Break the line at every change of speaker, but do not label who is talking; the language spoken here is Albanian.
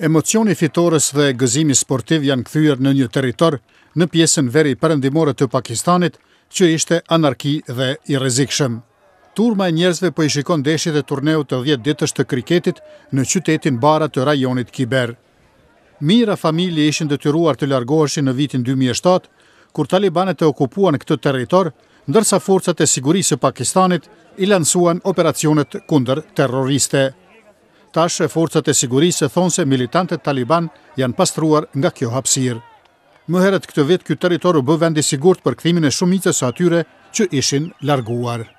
Emocioni fitores dhe gëzimi sportiv janë kthyer në një territor në pjesën veri perëndimore të Pakistanit, që ishte anarki dhe i rrezikshëm. Turma e njerëzve po i shikon ndeshjet e turneut të 10 ditësh të kriketit në qytetin Bara të rajonit Kiber. Mijëra familje ishin detyruar të largoheshin në vitin 2007, kur talibanët e okupuan këtë territor, ndërsa forcat e sigurisë së Pakistanit i lansuan operacionet kundër terroriste. Tash forcat e sigurisë thonë se militantët taliban janë pastruar nga kjo hapësirë. Më herët këtë vit ky territor u bë vend i sigurt për kthimin e shumicës së atyre që ishin larguar.